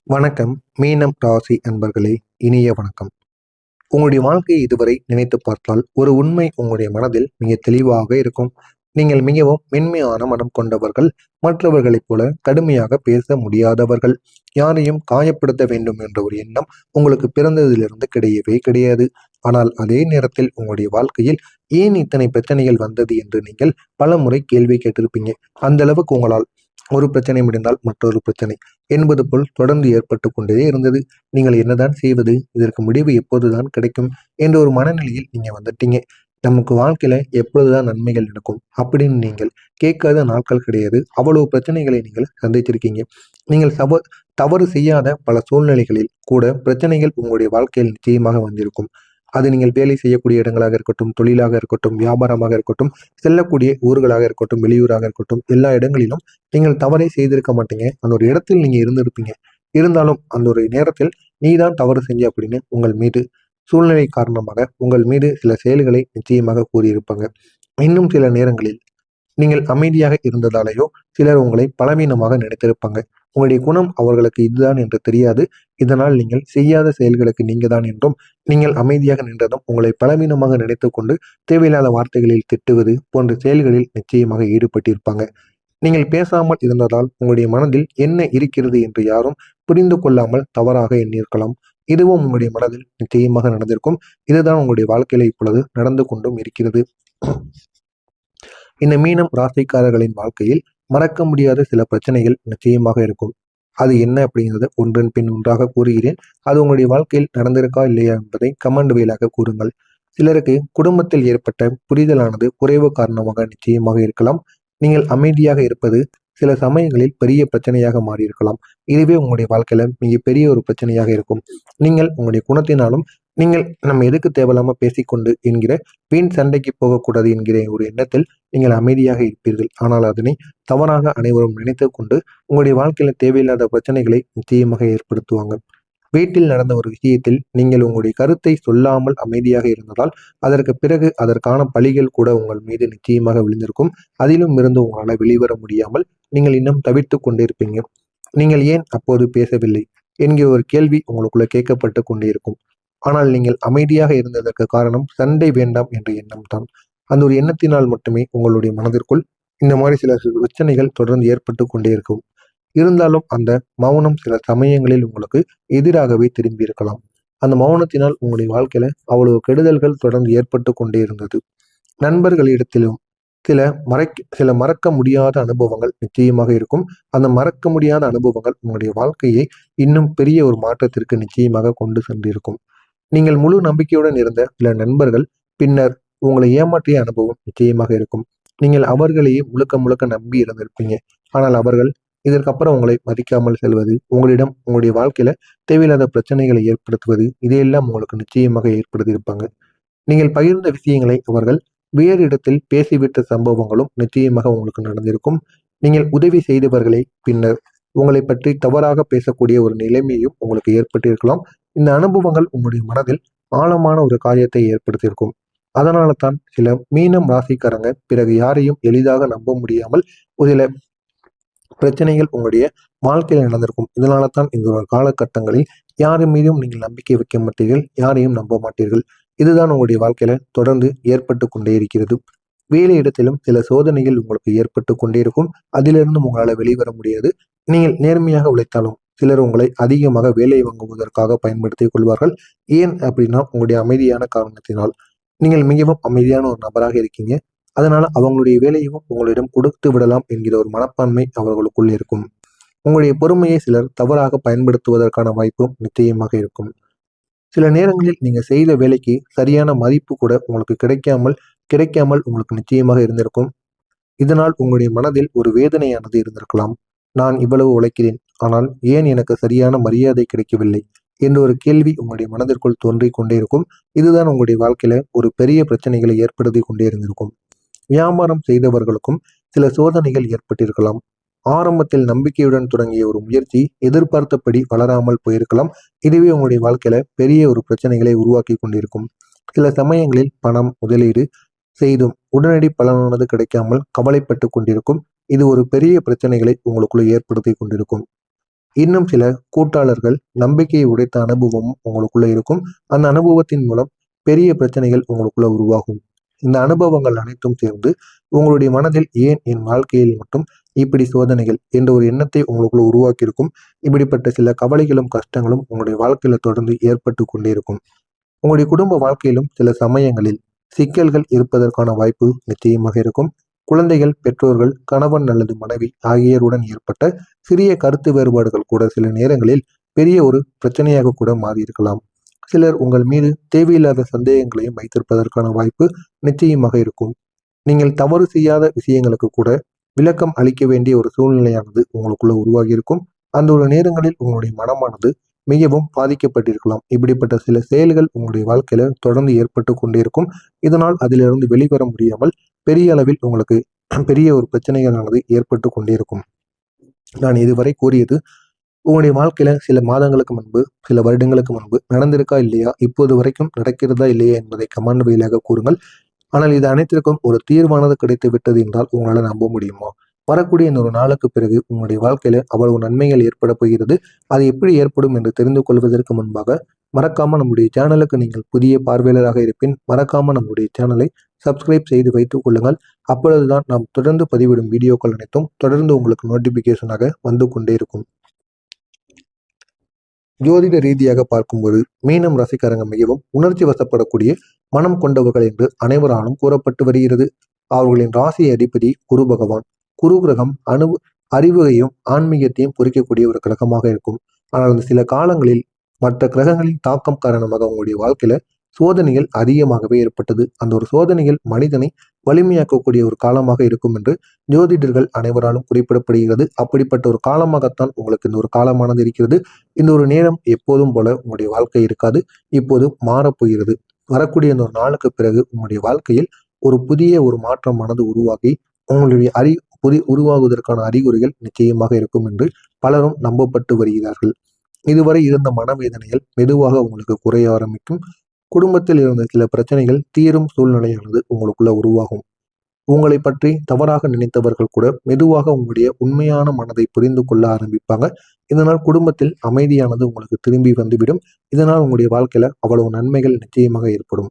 வணக்கம். மீனம் ராசி அன்பர்களே, இனிய வணக்கம். உங்களுடைய வாழ்க்கையை இதுவரை நினைத்து பார்த்தால் ஒரு உண்மை உங்களுடைய மனதில் மிக தெளிவாக இருக்கும். நீங்கள் மிகவும் மென்மையான மனம் கொண்டவர்கள். மற்றவர்களைப் போல கடுமையாக பேச முடியாதவர்கள். யாரையும் காயப்படுத்த வேண்டும் என்ற ஒரு எண்ணம் உங்களுக்கு பிறந்ததிலிருந்து கிடையவே கிடையாது. ஆனால் அதே நேரத்தில் உங்களுடைய வாழ்க்கையில் ஏன் இத்தனை பிரச்சனைகள் வந்தது என்று நீங்கள் பல முறை கேள்வி கேட்டிருப்பீங்க. அந்த அளவுக்கு உங்களால் ஒரு பிரச்சனை முடிந்தால் மற்றொரு பிரச்சனை என்பது போல் தொடர்ந்து ஏற்பட்டு கொண்டே இருந்தது. நீங்கள் என்னதான் செய்வது, இதற்கு முடிவு எப்போதுதான் கிடைக்கும் என்ற ஒரு மனநிலையில் நீங்க வந்துட்டீங்க. நமக்கு வாழ்க்கையில எப்பொழுதுதான் நன்மைகள் நடக்கும் அப்படின்னு நீங்கள் கேட்காத நாட்கள் கிடையாது. அவ்வளவு பிரச்சனைகளை நீங்கள் சந்திச்சிருக்கீங்க. நீங்கள் தவறு செய்யாத பல சூழ்நிலைகளில் கூட பிரச்சனைகள் உங்களுடைய வாழ்க்கையில் நிச்சயமாக வந்திருக்கும். அது நீங்கள் வேலை செய்யக்கூடிய இடங்களாக இருக்கட்டும், தொழிலாக இருக்கட்டும், வியாபாரமாக இருக்கட்டும், செல்லக்கூடிய ஊர்களாக இருக்கட்டும், வெளியூராக இருக்கட்டும், எல்லா இடங்களிலும் நீங்கள் தவறை செய்திருக்க மாட்டீங்க. அந்த ஒரு இடத்தில் நீங்க இருந்திருப்பீங்க. இருந்தாலும் அந்த ஒரு நேரத்தில் நீதான் தவறு செஞ்ச அப்படின்னு உங்கள் மீது சூழ்நிலை காரணமாக உங்கள் மீது சில செயல்களை நிச்சயமாக கூறியிருப்பாங்க. இன்னும் சில நேரங்களில் நீங்கள் அமைதியாக இருந்ததாலேயோ சிலர் உங்களை பலவீனமாக நினைத்திருப்பாங்க. உங்களுடைய குணம் அவர்களுக்கு இதுதான் என்று தெரியாது. இதனால் நீங்கள் செய்யாத செயல்களுக்கு நீங்க தான் என்றும், நீங்கள் அமைதியாக நின்றதும் உங்களை பலவீனமாக நினைத்து கொண்டு தேவையில்லாத வார்த்தைகளில் திட்டுவது போன்ற செயல்களில் நிச்சயமாக ஈடுபட்டிருப்பாங்க. நீங்கள் பேசாமல் இருந்ததால் உங்களுடைய மனதில் என்ன இருக்கிறது என்று யாரும் புரிந்து கொள்ளாமல் தவறாக எண்ணியிருக்கலாம். இதுவும் உங்களுடைய மனதில் நிச்சயமாக நடந்திருக்கும். இதுதான் உங்களுடைய வாழ்க்கையில இப்பொழுது நடந்து கொண்டும் இருக்கிறது. இந்த மீனம் ராசிக்காரர்களின் வாழ்க்கையில் மறக்க முடியாத சில பிரச்சனைகள் நிச்சயமாக இருக்கும். அது என்ன அப்படிங்கிறத ஒன்றன் பின் ஒன்றாக கூறுகிறேன். அது உங்களுடைய வாழ்க்கையில் நடந்திருக்கா இல்லையா என்பதை கமெண்ட் வாயிலாக கூறுங்கள். சிலருக்கு குடும்பத்தில் ஏற்பட்ட புரிதலானது குறைவு காரணமாக நிச்சயமாக இருக்கலாம். நீங்கள் அமைதியாக இருப்பது சில சமயங்களில் பெரிய பிரச்சனையாக மாறியிருக்கலாம். இதுவே உங்களுடைய வாழ்க்கையில மிகப்பெரிய ஒரு பிரச்சனையாக இருக்கும். நீங்கள் உங்களுடைய குணத்தினாலும் நீங்கள் நம்ம எதுக்கு தேவையில்லாம பேசிக்கொண்டு என்கிற வீண் சண்டைக்கு போகக்கூடாது என்கிற ஒரு எண்ணத்தில் நீங்கள் அமைதியாக இருப்பீர்கள். ஆனால் அதனை தவறாக அனைவரும் நினைத்து கொண்டு உங்களுடைய வாழ்க்கையில தேவையில்லாத பிரச்சனைகளை நிச்சயமாக ஏற்படுத்துவாங்க. வீட்டில் நடந்த ஒரு விஷயத்தில் நீங்கள் உங்களுடைய கருத்தை சொல்லாமல் அமைதியாக இருந்ததால் அதற்கு பிறகு அதற்கான பழிகள் கூட உங்கள் மீது நிச்சயமாக விழுந்திருக்கும். அதிலும் இருந்து உங்களால் வெளிவர முடியாமல் நீங்கள் இன்னும் தவிர்த்து கொண்டிருப்பீங்க. நீங்கள் ஏன் அப்போது பேசவில்லை என்கிற ஒரு கேள்வி உங்களுக்குள்ள கேட்கப்பட்டு கொண்டே இருக்கும். ஆனால் நீங்கள் அமைதியாக இருந்ததற்கு காரணம் சண்டை வேண்டாம் என்ற எண்ணம் தான். அந்த ஒரு எண்ணத்தினால் மட்டுமே உங்களுடைய மனதிற்குள் இந்த மாதிரி சில பிரச்சனைகள் தொடர்ந்து ஏற்பட்டு கொண்டே இருக்கும். இருந்தாலும் அந்த மௌனம் சில சமயங்களில் உங்களுக்கு எதிராகவே திரும்பி இருக்கலாம். அந்த மௌனத்தினால் உங்களுடைய வாழ்க்கையில அவ்வளவு கெடுதல்கள் தொடர்ந்து ஏற்பட்டு கொண்டே இருந்தது. நண்பர்களிடத்திலும் சில மறக்க முடியாத அனுபவங்கள் நிச்சயமாக இருக்கும். அந்த மறக்க முடியாத அனுபவங்கள் உங்களுடைய வாழ்க்கையை இன்னும் பெரிய ஒரு மாற்றத்திற்கு நிச்சயமாக கொண்டு சென்றிருக்கும். நீங்கள் முழு நம்பிக்கையுடன் இருந்த சில நண்பர்கள் பின்னர் உங்களை ஏமாற்றிய அனுபவம் நிச்சயமாக இருக்கும். நீங்கள் அவர்களையே முழுக்க முழுக்க நம்பி இருந்திருப்பீங்க. ஆனால் அவர்கள் இதற்கப்புறம் உங்களை மதிக்காமல் செல்வது, உங்களிடம் உங்களுடைய வாழ்க்கையில தேவையில்லாத பிரச்சனைகளை ஏற்படுத்துவது, இதையெல்லாம் உங்களுக்கு நிச்சயமாக ஏற்படுத்தியிருப்பாங்க. நீங்கள் பகிர்ந்த விஷயங்களை அவர்கள் வேறு இடத்தில் பேசிவிட்ட சம்பவங்களும் நிச்சயமாக உங்களுக்கு நடந்திருக்கும். நீங்கள் உதவி செய்தவர்களை பின்னர் உங்களை பற்றி தவறாக பேசக்கூடிய ஒரு நிலைமையும் உங்களுக்கு ஏற்பட்டிருக்கலாம். இந்த அனுபவங்கள் உங்களுடைய மனதில் ஆழமான ஒரு காரியத்தை ஏற்படுத்தியிருக்கும். அதனால தான் சில மீனம் ராசிக்காரங்க பிறகு யாரையும் எளிதாக நம்ப முடியாமல் ஒரு சில பிரச்சனைகள் உங்களுடைய வாழ்க்கையில் நடந்திருக்கும். இதனால தான் இந்த ஒரு காலகட்டங்களில் யாரும் மீதும் நீங்கள் நம்பிக்கை வைக்க மாட்டீர்கள், யாரையும் நம்ப மாட்டீர்கள். இதுதான் உங்களுடைய வாழ்க்கையில தொடர்ந்து ஏற்பட்டு கொண்டே இருக்கிறது. வேலை இடத்திலும் சில சோதனைகள் உங்களுக்கு ஏற்பட்டு கொண்டே இருக்கும். அதிலிருந்து உங்களால் வெளிவர முடியாது. நீங்கள் நேர்மையாக உழைத்தாலும் சிலர் உங்களை அதிகமாக வேலை வாங்குவதற்காக பயன்படுத்திக் கொள்வார்கள். ஏன் அப்படின்னா உங்களுடைய அமைதியான காரணத்தினால். நீங்கள் மிகவும் அமைதியான ஒரு நபராக இருக்கீங்க. அதனால அவங்களுடைய வேலையும் உங்களிடம் கொடுத்து விடலாம் என்கிற ஒரு மனப்பான்மை அவர்களுக்குள் இருக்கும். உங்களுடைய பொறுமையை சிலர் தவறாக பயன்படுத்துவதற்கான வாய்ப்பும் நிச்சயமாக இருக்கும். சில நேரங்களில் நீங்க செய்த வேலைக்கு சரியான மதிப்பு கூட உங்களுக்கு கிடைக்காமல் உங்களுக்கு நிச்சயமாக இருந்திருக்கும். இதனால் உங்களுடைய மனதில் ஒரு வேதனையானது இருந்திருக்கலாம். நான் இவ்வளவு உழைக்கிறேன், ஆனால் ஏன் எனக்கு சரியான மரியாதை கிடைக்கவில்லை என்ற ஒரு கேள்வி உங்களுடைய மனதிற்குள் தோன்றிக் கொண்டே இருக்கும். இதுதான் உங்களுடைய வாழ்க்கையில ஒரு பெரிய பிரச்சனைகளை ஏற்படுத்தி கொண்டே இருந்திருக்கும். வியாபாரம் செய்தவர்களுக்கும் சில சோதனைகள் ஏற்பட்டிருக்கலாம். ஆரம்பத்தில் நம்பிக்கையுடன் தொடங்கிய ஒரு முயற்சி எதிர்பார்த்தபடி வளராமல் போயிருக்கலாம். இதுவே உங்களுடைய வாழ்க்கையில பெரிய ஒரு பிரச்சனைகளை உருவாக்கி கொண்டிருக்கும். சில சமயங்களில் பணம் முதலீடு செய்தும் உடனடி பலனானது கிடைக்காமல் கவலைப்பட்டு கொண்டிருக்கும். இது ஒரு பெரிய பிரச்சனைகளை உங்களுக்குள்ள ஏற்படுத்தி கொண்டிருக்கும். இன்னும் சில கூட்டாளர்கள் நம்பிக்கையை உடைத்த அனுபவமும் உங்களுக்குள்ள இருக்கும். அந்த அனுபவத்தின் மூலம் பெரிய பிரச்சனைகள் உங்களுக்குள்ள உருவாகும். இந்த அனுபவங்கள் அனைத்தும் சேர்ந்து உங்களுடைய மனதில் ஏன் என் வாழ்க்கையில் மட்டும் இப்படி சோதனைகள் என்ற ஒரு எண்ணத்தை உங்களுக்குள்ள உருவாக்கியிருக்கும். இப்படிப்பட்ட சில கவலைகளும் கஷ்டங்களும் உங்களுடைய வாழ்க்கையில தொடர்ந்து ஏற்பட்டு கொண்டே இருக்கும். உங்களுடைய குடும்ப வாழ்க்கையிலும் சில சமயங்களில் சிக்கல்கள் இருப்பதற்கான வாய்ப்பு நிச்சயமாக இருக்கும். குழந்தைகள், பெற்றோர்கள், கணவன் அல்லது மனைவி ஆகியோருடன் ஏற்பட்ட சிறிய கருத்து வேறுபாடுகள் கூட சில நேரங்களில் பெரிய ஒரு பிரச்சனையாக கூட மாறியிருக்கலாம். சிலர் உங்கள் மீது தேவையில்லாத சந்தேகங்களையும் வைத்திருப்பதற்கான வாய்ப்பு நிச்சயமாக இருக்கும். நீங்கள் தவறு செய்யாத விஷயங்களுக்கு கூட விளக்கம் அளிக்க வேண்டிய ஒரு சூழ்நிலையானது உங்களுக்குள்ள உருவாகி இருக்கும். அந்த ஒரு நேரங்களில் உங்களுடைய மனமானது மிகவும் பாதிக்கப்பட்டிருக்கலாம். இப்படிப்பட்ட சில செயல்கள் உங்களுடைய வாழ்க்கையில தொடர்ந்து ஏற்பட்டு கொண்டே இருக்கும். இதனால் அதிலிருந்து வெளிவர முடியாமல் பெரிய அளவில் உங்களுக்கு பெரிய ஒரு பிரச்சனைகளானது ஏற்பட்டு கொண்டே இருக்கும். நான் இதுவரை கூறியது உங்களுடைய வாழ்க்கையில சில மாதங்களுக்கு முன்பு, சில வருடங்களுக்கு முன்பு நடந்திருக்கா இல்லையா, இப்போது வரைக்கும் நடக்கிறதா இல்லையா என்பதை கமெண்ட் வழியாக கூறுங்கள். ஆனால் இது அனைத்திற்கும் ஒரு தீர்வானது கிடைத்து விட்டது என்றால் உங்களால நம்ப முடியுமா? வரக்கூடிய இந்த ஒரு நாளுக்கு பிறகு உங்களுடைய வாழ்க்கையில அவ்வளவு நன்மைகள் ஏற்பட போகிறது. அது எப்படி ஏற்படும் என்று தெரிந்து கொள்வதற்கு முன்பாக மறக்காம நம்முடைய சேனலுக்கு நீங்கள் புதிய பார்வையாளராக இருப்பின் மறக்காம நம்முடைய சேனலை சப்ஸ்கிரைப் செய்து வைத்துக் கொள்ளுங்கள். அப்பொழுதுதான் நாம் தொடர்ந்து பதிவிடும் வீடியோக்கள் அனைத்தும் தொடர்ந்து உங்களுக்கு நோட்டிபிகேஷனாக வந்து கொண்டே இருக்கும். ஜோதிட ரீதியாக பார்க்கும்போது மீனம் ராசிக்காரங்க மிகவும் உணர்ச்சி வசப்படக்கூடிய மனம் கொண்டவர்கள் என்று அனைவராலும் கூறப்பட்டு வருகிறது. அவர்களின் ராசி அதிபதி குரு பகவான். குரு கிரகம் அறிவையும் ஆன்மீகத்தையும் குறிக்கக்கூடிய ஒரு கிரகமாக இருக்கும். ஆனால் அந்த சில காலங்களில் மற்ற கிரகங்களின் தாக்கம் காரணமாக உங்களுடைய வாழ்க்கையில சோதனைகள் அதிகமாகவே ஏற்பட்டது. அந்த ஒரு சோதனைகள் மனிதனை வலிமையாக்கக்கூடிய ஒரு காலமாக இருக்கும் என்று ஜோதிடர்கள் அனைவராலும் குறிப்பிடப்படுகிறது. அப்படிப்பட்ட ஒரு காலமாகத்தான் உங்களுக்கு இந்த ஒரு காலமானது இருக்கிறது. இந்த ஒரு நேரம் எப்போதும் போல உங்களுடைய வாழ்க்கை இருக்காது. இப்போது மாறப்போகிறது. வரக்கூடிய இந்த ஒரு நாளுக்கு பிறகு உங்களுடைய வாழ்க்கையில் ஒரு புதிய ஒரு மாற்றமானது உருவாகி உங்களுடைய உருவாகுவதற்கான அறிகுறிகள் நிச்சயமாக இருக்கும் என்று பலரும் நம்பப்பட்டு வருகிறார்கள். இதுவரை இருந்த மனவேதனைகள் மெதுவாக உங்களுக்கு குறைய ஆரம்பிக்கும். குடும்பத்தில் இருந்த சில பிரச்சனைகள் தீரும் சூழ்நிலையானது உங்களுக்குள்ள உருவாகும். உங்களை பற்றி தவறாக நினைத்தவர்கள் கூட மெதுவாக உங்களுடைய உண்மையான மனதை புரிந்து கொள்ள ஆரம்பிப்பாங்க. இதனால் குடும்பத்தில் அமைதியானது உங்களுக்கு திரும்பி வந்துவிடும். இதனால் உங்களுடைய வாழ்க்கையில அவ்வளவு நன்மைகள் நிச்சயமாக ஏற்படும்.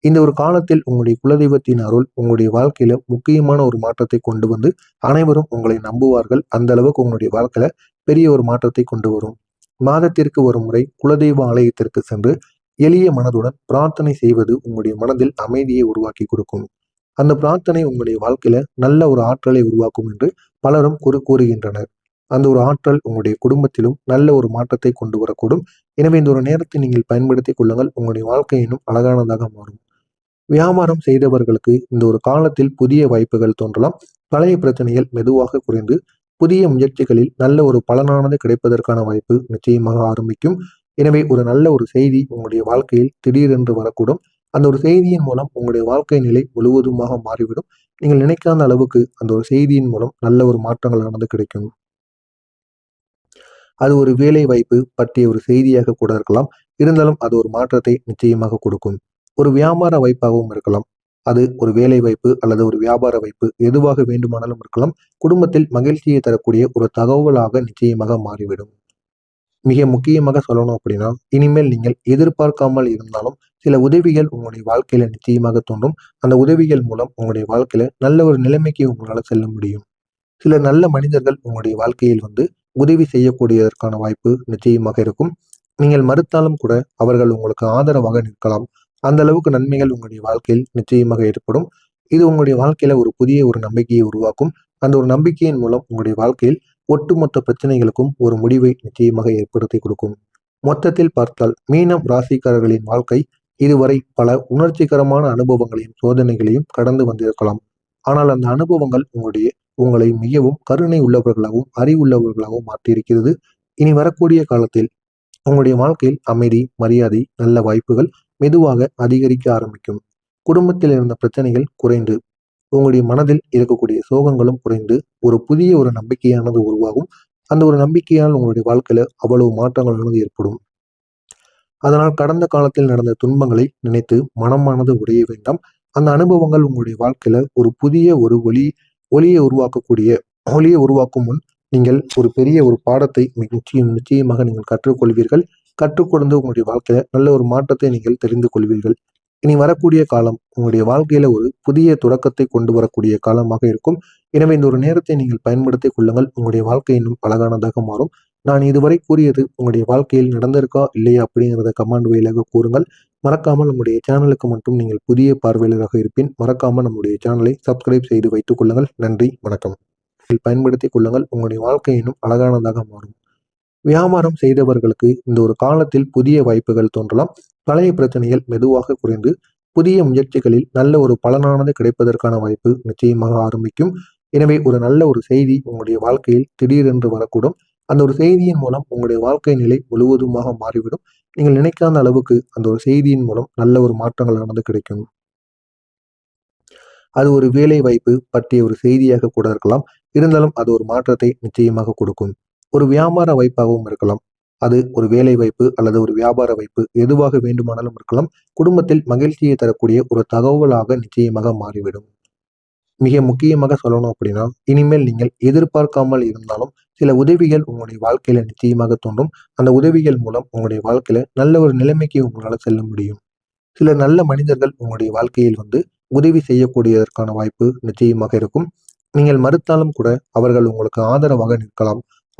இந்த ஒரு காலத்தில் உங்களுடைய குலதெய்வத்தின் அருள் உங்களுடைய வாழ்க்கையில முக்கியமான ஒரு மாற்றத்தை கொண்டு வந்து அனைவரும் உங்களை நம்புவார்கள். அந்த அளவுக்கு உங்களுடைய வாழ்க்கையில பெரிய ஒரு மாற்றத்தை கொண்டு வரும். மாதத்திற்கு ஒரு முறை குலதெய்வ ஆலயத்திற்கு சென்று எளிய மனதுடன் பிரார்த்தனை செய்வது உங்களுடைய மனதில் அமைதியை உருவாக்கி கொடுக்கும். அந்த பிரார்த்தனை உங்களுடைய வாழ்க்கையில நல்ல ஒரு ஆற்றலை உருவாக்கும் என்று பலரும் கூறுகின்றனர். அந்த ஒரு ஆற்றல் உங்களுடைய குடும்பத்திலும் நல்ல ஒரு மாற்றத்தை கொண்டு வரக்கூடும். எனவே இந்த ஒரு நேரத்தை நீங்கள் பயன்படுத்திக் கொள்ளுங்கள். உங்களுடைய வாழ்க்கை இன்னும் அழகானதாக மாறும். வியாபாரம் செய்தவர்களுக்கு இந்த ஒரு காலத்தில் புதிய வாய்ப்புகள் தோன்றலாம். பழைய பிரச்சனைகள் மெதுவாக குறைந்து புதிய முயற்சிகளில் நல்ல ஒரு பலனானது கிடைப்பதற்கான வாய்ப்பு நிச்சயமாக ஆரம்பிக்கும். எனவே ஒரு நல்ல ஒரு செய்தி உங்களுடைய வாழ்க்கையில் திடீரென்று வரக்கூடும். அந்த ஒரு செய்தியின் மூலம் உங்களுடைய வாழ்க்கை நிலை முழுவதுமாக மாறிவிடும். நீங்கள் நினைக்காத அளவுக்கு அந்த ஒரு செய்தியின் மூலம் நல்ல ஒரு மாற்றங்களானது கிடைக்கும். அது ஒரு வேலை வாய்ப்பு பற்றிய ஒரு செய்தியாக கூட இருக்கலாம். இருந்தாலும் அது ஒரு மாற்றத்தை நிச்சயமாக கொடுக்கும். ஒரு வியாபார வாய்ப்பாகவும் இருக்கலாம். அது ஒரு வேலை வாய்ப்பு அல்லது ஒரு வியாபார வாய்ப்பு எதுவாக வேண்டுமானாலும் இருக்கலாம். குடும்பத்தில் மகிழ்ச்சியை தரக்கூடிய ஒரு தகவலாக நிச்சயமாக மாறிவிடும். மிக முக்கியமாக சொல்லணும் அப்படின்னா, இனிமேல் நீங்கள் எதிர்பார்க்காமல் இருந்தாலும் சில உதவிகள் உங்களுடைய வாழ்க்கையில நிச்சயமாக தோன்றும். அந்த உதவிகள் மூலம் உங்களுடைய வாழ்க்கையில நல்ல ஒரு நிலைமைக்கு உங்களால செல்ல முடியும். சில நல்ல மனிதர்கள் உங்களுடைய வாழ்க்கையில் வந்து உதவி செய்யக்கூடியதற்கான வாய்ப்பு நிச்சயமாக இருக்கும். நீங்கள் மறுத்தாலும் கூட அவர்கள் உங்களுக்கு ஆதரவாக நிற்கலாம். அந்த அளவுக்கு நன்மைகள் உங்களுடைய வாழ்க்கையில் நிச்சயமாக ஏற்படும். இது உங்களுடைய வாழ்க்கையில ஒரு புதிய ஒரு நம்பிக்கையை உருவாக்கும். அந்த ஒரு நம்பிக்கையின் மூலம் உங்களுடைய வாழ்க்கையில் ஒட்டுமொத்த பிரச்சனைகளுக்கும் ஒரு முடிவை நிச்சயமாக ஏற்படுத்தி கொடுக்கும். மொத்தத்தில் பார்த்தால் மீனம் ராசிக்காரர்களின் வாழ்க்கை இதுவரை பல உணர்ச்சிகரமான அனுபவங்களையும் சோதனைகளையும் கடந்து வந்திருக்கலாம். ஆனால் அந்த அனுபவங்கள் உங்களை மிகவும் கருணை உள்ளவர்களாகவும் அறிவுள்ளவர்களாகவும் மாற்றியிருக்கிறது. இனி வரக்கூடிய காலத்தில் உங்களுடைய வாழ்க்கையில் அமைதி, மரியாதை, நல்ல வாய்ப்புகள் மெதுவாக அதிகரிக்க ஆரம்பிக்கும். குடும்பத்தில் இருந்த பிரச்சனைகள் குறைந்து உங்களுடைய மனதில் இருக்கக்கூடிய சோகங்களும் குறைந்து ஒரு புதிய ஒரு நம்பிக்கையானது உருவாகும். அந்த ஒரு நம்பிக்கையால் உங்களுடைய வாழ்க்கையில அவ்வளவு மாற்றங்களானது ஏற்படும். அதனால் கடந்த காலத்தில் நடந்த துன்பங்களை நினைத்து மனமானது உடைய வேண்டாம். அந்த அனுபவங்கள் உங்களுடைய வாழ்க்கையில ஒரு புதிய ஒரு ஒளியை உருவாக்கும் முன் நீங்கள் ஒரு பெரிய ஒரு பாடத்தை நிச்சயமாக நீங்கள் கற்றுக்கொள்வீர்கள். கற்றுக்கொண்டு உங்களுடைய வாழ்க்கையில நல்ல ஒரு மாற்றத்தை நீங்கள் தெரிந்து கொள்வீர்கள். இனி வரக்கூடிய காலம் உங்களுடைய வாழ்க்கையில ஒரு புதிய தொடக்கத்தை கொண்டு வரக்கூடிய காலமாக இருக்கும். எனவே இந்த ஒரு நேரத்தை நீங்கள் பயன்படுத்திக் கொள்ளுங்கள். உங்களுடைய வாழ்க்கை இன்னும் அழகானதாக மாறும். நான் இதுவரை கூறியது உங்களுடைய வாழ்க்கையில் நடந்திருக்கா இல்லையா அப்படிங்கிறத கமெண்ட் வாயிலாக கூறுங்கள். மறக்காமல் நம்முடைய சேனலுக்கு மட்டும் நீங்கள் புதிய பார்வையாளராக இருப்பின் மறக்காமல் நம்முடைய சேனலை சப்ஸ்கிரைப் செய்து வைத்துக் கொள்ளுங்கள். நன்றி, வணக்கம். பயன்படுத்திக் கொள்ளுங்கள். உங்களுடைய வாழ்க்கை இன்னும் அழகானதாக மாறும். வியாபாரம் செய்தவர்களுக்கு இந்த ஒரு காலத்தில் புதிய வாய்ப்புகள் தோன்றலாம். பழைய பிரச்சனைகள் மெதுவாக குறைந்து புதிய முயற்சிகளில் நல்ல ஒரு பலனானது கிடைப்பதற்கான வாய்ப்பு நிச்சயமாக ஆரம்பிக்கும். எனவே ஒரு நல்ல ஒரு செய்தி உங்களுடைய வாழ்க்கையில் திடீரென்று வரக்கூடும். அந்த ஒரு செய்தியின் மூலம் உங்களுடைய வாழ்க்கை நிலை முழுவதுமாக மாறிவிடும். நீங்கள் நினைக்காத அளவுக்கு அந்த ஒரு செய்தியின் மூலம் நல்ல ஒரு மாற்றங்களானது கிடைக்கும். அது ஒரு வேலை வாய்ப்பு பற்றிய ஒரு செய்தியாக கூட இருக்கலாம். இருந்தாலும் அது ஒரு மாற்றத்தை நிச்சயமாக கொடுக்கும். ஒரு வியாபார வாய்ப்பாகவும் இருக்கலாம். அது ஒரு வேலை வாய்ப்பு அல்லது ஒரு வியாபார வாய்ப்பு எதுவாக வேண்டுமானாலும் இருக்கலாம். குடும்பத்தில் மகிழ்ச்சியை தரக்கூடிய ஒரு தகவலாக நிச்சயமாக மாறிவிடும். மிக முக்கியமாக சொல்லணும் அப்படின்னா, இனிமேல் நீங்கள் எதிர்பார்க்காமல் இருந்தாலும் சில உதவிகள் உங்களுடைய வாழ்க்கையில நிச்சயமாக தோன்றும். அந்த உதவிகள் மூலம் உங்களுடைய வாழ்க்கையில நல்ல ஒரு நிலைமைக்கு உங்களால செல்ல முடியும். சில நல்ல மனிதர்கள் உங்களுடைய வாழ்க்கையில் வந்து உதவி செய்யக்கூடியதற்கான வாய்ப்பு நிச்சயமாக இருக்கும். நீங்கள் மறுத்தாலும் கூட அவர்கள் உங்களுக்கு ஆதரவாக நிற்கலாம்.